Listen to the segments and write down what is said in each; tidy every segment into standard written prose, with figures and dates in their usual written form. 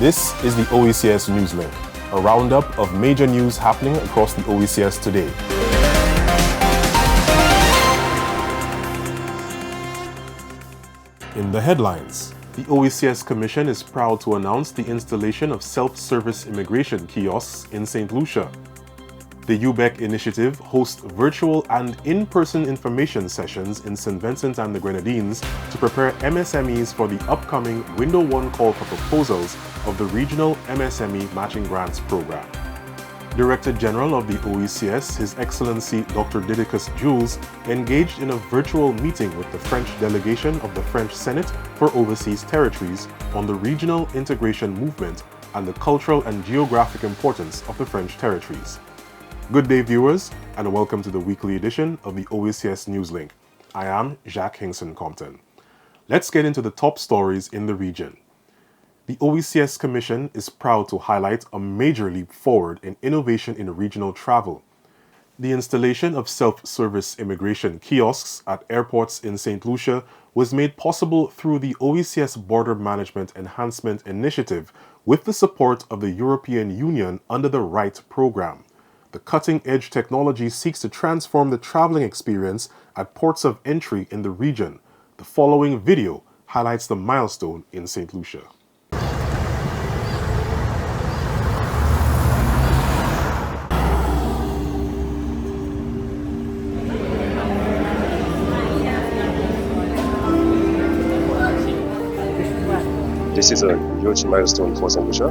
This is the OECS Newslink, a roundup of major news happening across the OECS today. In the headlines, the OECS Commission is proud to announce the installation of self-service immigration kiosks in Saint Lucia. The UBEC initiative hosts virtual and in-person information sessions in Saint Vincent and the Grenadines to prepare MSMEs for the upcoming Window 1 call for proposals of the Regional MSME Matching Grants Program. Director General of the OECS, His Excellency Dr. Didacus Jules, engaged in a virtual meeting with the French delegation of the French Senate for Overseas Territories on the regional integration movement and the cultural and geographic importance of the French territories. Good day, viewers, and welcome to the weekly edition of the OECS Newslink. I am Jacques Hinkson-Compton. Let's get into the top stories in the region. The OECS Commission is proud to highlight a major leap forward in innovation in regional travel. The installation of self-service immigration kiosks at airports in Saint Lucia was made possible through the OECS Border Management Enhancement Initiative with the support of the European Union under the RIGHT program. The cutting-edge technology seeks to transform the traveling experience at ports of entry in the region. The following video highlights the milestone in Saint Lucia. This is a huge milestone for Saint Lucia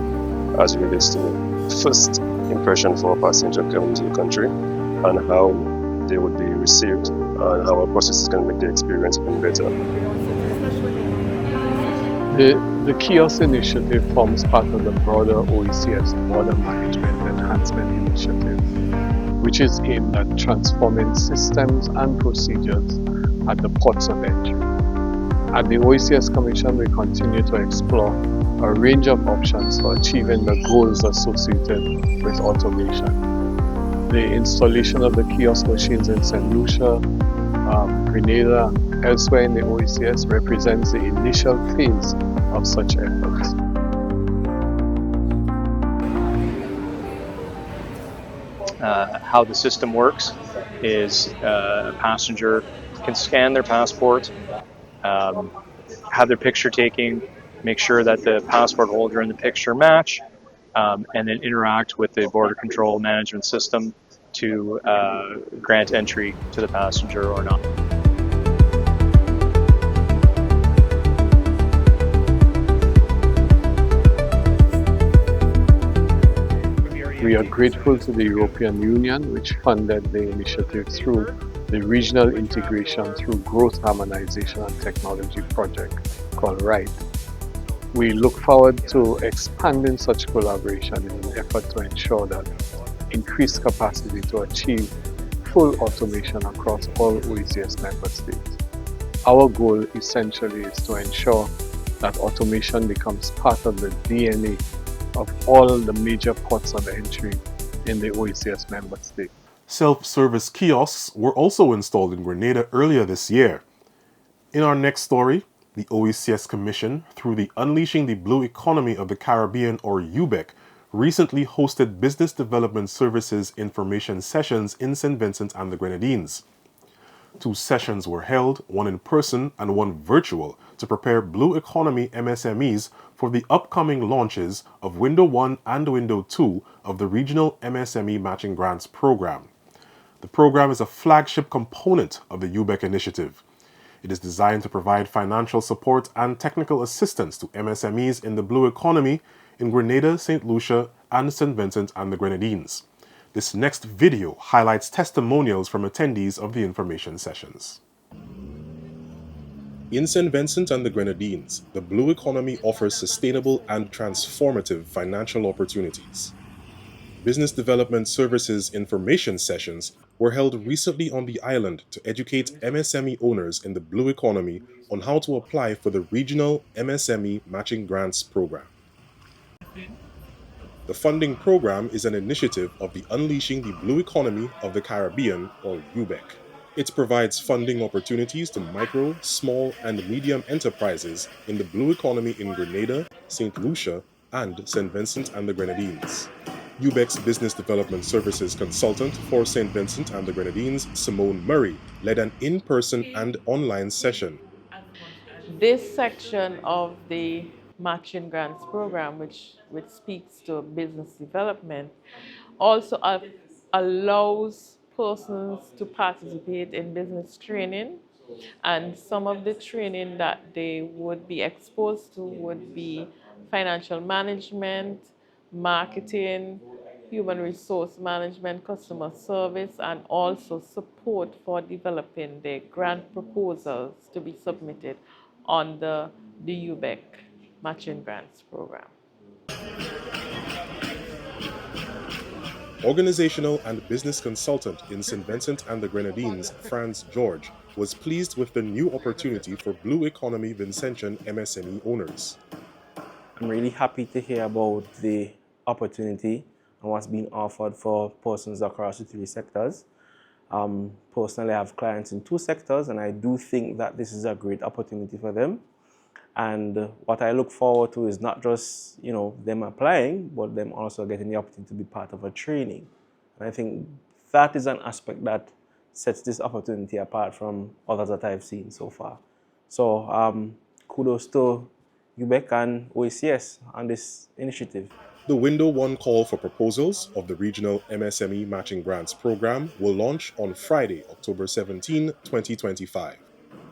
as it relates to the first impression for a passenger coming to the country and how they would be received and how our process is going to make the experience even better. The kiosk initiative forms part of the broader OECS Border Management Enhancement Initiative, which is aimed at transforming systems and procedures at the ports of entry. At the OECS Commission, we continue to explore a range of options for achieving the goals associated with automation. The installation of the kiosk machines in Saint Lucia, Grenada, elsewhere in the OECS represents the initial phase of such efforts. How the system works is a passenger can scan their passport, have their picture taken, make sure that the passport holder and the picture match, and then interact with the border control management system to grant entry to the passenger or not. We are grateful to the European Union, which funded the initiative through the Regional Integration through Growth Harmonization and Technology project called RIGHT. We look forward to expanding such collaboration in an effort to ensure that increased capacity to achieve full automation across all OECS member states. Our goal essentially is to ensure that automation becomes part of the DNA of all the major ports of entry in the OECS member states. Self-service kiosks were also installed in Grenada earlier this year. In our next story, the OECS Commission, through the Unleashing the Blue Economy of the Caribbean, or UBEC, recently hosted Business Development Services information sessions in Saint Vincent and the Grenadines. 2 sessions were held, one in person and one virtual, to prepare Blue Economy MSMEs for the upcoming launches of Window 1 and Window 2 of the Regional MSME Matching Grants Program. The program is a flagship component of the UBEC initiative. It is designed to provide financial support and technical assistance to MSMEs in the Blue Economy in Grenada, Saint Lucia, and Saint Vincent and the Grenadines. This next video highlights testimonials from attendees of the information sessions. In Saint Vincent and the Grenadines, the Blue Economy offers sustainable and transformative financial opportunities. Business Development Services information sessions were held recently on the island to educate MSME owners in the Blue Economy on how to apply for the Regional MSME Matching Grants Program. The funding program is an initiative of the Unleashing the Blue Economy of the Caribbean, or UBEC. It provides funding opportunities to micro, small, and medium enterprises in the Blue Economy in Grenada, Saint Lucia, and Saint Vincent and the Grenadines. UBEC's Business Development Services consultant for Saint Vincent and the Grenadines, Simone Murray, led an in-person and online session. This section of the Matching Grants Program, which speaks to business development, also allows persons to participate in business training, and some of the training that they would be exposed to would be financial management, marketing, human resource management, customer service, and also support for developing the grant proposals to be submitted under the UBEC Matching Grants Program. Organizational and business consultant in Saint Vincent and the Grenadines, Franz George, was pleased with the new opportunity for Blue Economy Vincentian MSME owners. I'm really happy to hear about the opportunity and what's being offered for persons across the 3 sectors. Personally, I have clients in 2 sectors, and I do think that this is a great opportunity for them. And what I look forward to is not just, them applying, but them also getting the opportunity to be part of a training. And I think that is an aspect that sets this opportunity apart from others that I've seen so far. So kudos to UBEC and OECS on this initiative. The Window 1 call for proposals of the Regional MSME Matching Grants Program will launch on Friday, October 17, 2025.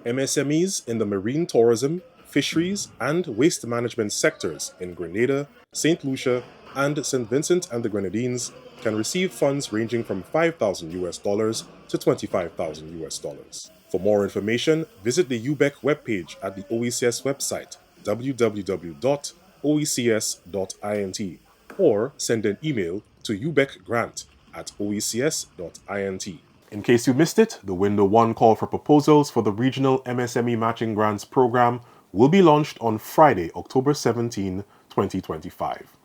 MSMEs in the marine tourism, fisheries, and waste management sectors in Grenada, Saint Lucia, and Saint Vincent and the Grenadines can receive funds ranging from $5,000 to $25,000. For more information, visit the UBEC webpage at the OECS website, www.oecs.int, or send an email to ubecgrant@oecs.int. In case you missed it, the Window 1 call for proposals for the Regional MSME Matching Grants Program will be launched on Friday, October 17, 2025.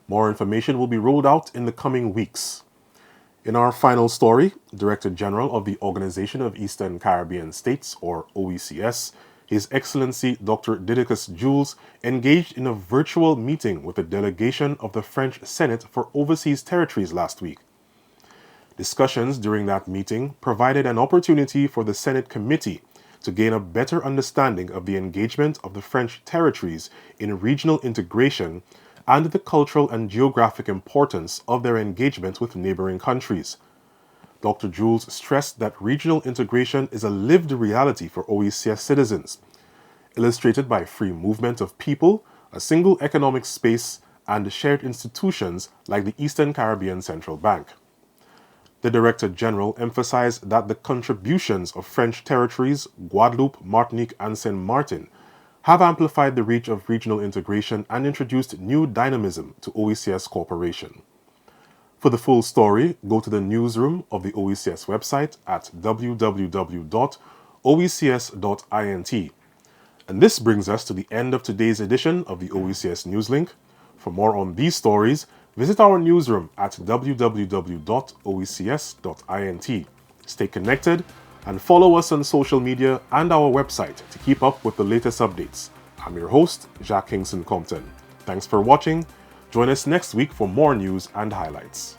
More information will be rolled out in the coming weeks. In our final story, Director General of the Organization of Eastern Caribbean States, or OECS, His Excellency Dr. Didacus Jules, engaged in a virtual meeting with a delegation of the French Senate for Overseas Territories last week. Discussions during that meeting provided an opportunity for the Senate committee to gain a better understanding of the engagement of the French territories in regional integration and the cultural and geographic importance of their engagement with neighboring countries. Dr. Jules stressed that regional integration is a lived reality for OECS citizens, illustrated by free movement of people, a single economic space, and shared institutions like the Eastern Caribbean Central Bank. The Director General emphasized that the contributions of French territories, Guadeloupe, Martinique, and Saint Martin have amplified the reach of regional integration and introduced new dynamism to OECS cooperation. For the full story, go to the newsroom of the OECS website at www.oecs.int. And this brings us to the end of today's edition of the OECS Newslink. For more on these stories, visit our newsroom at www.oecs.int. Stay connected and follow us on social media and our website to keep up with the latest updates. I'm your host, Jacques Kingston Compton. Thanks for watching. Join us next week for more news and highlights.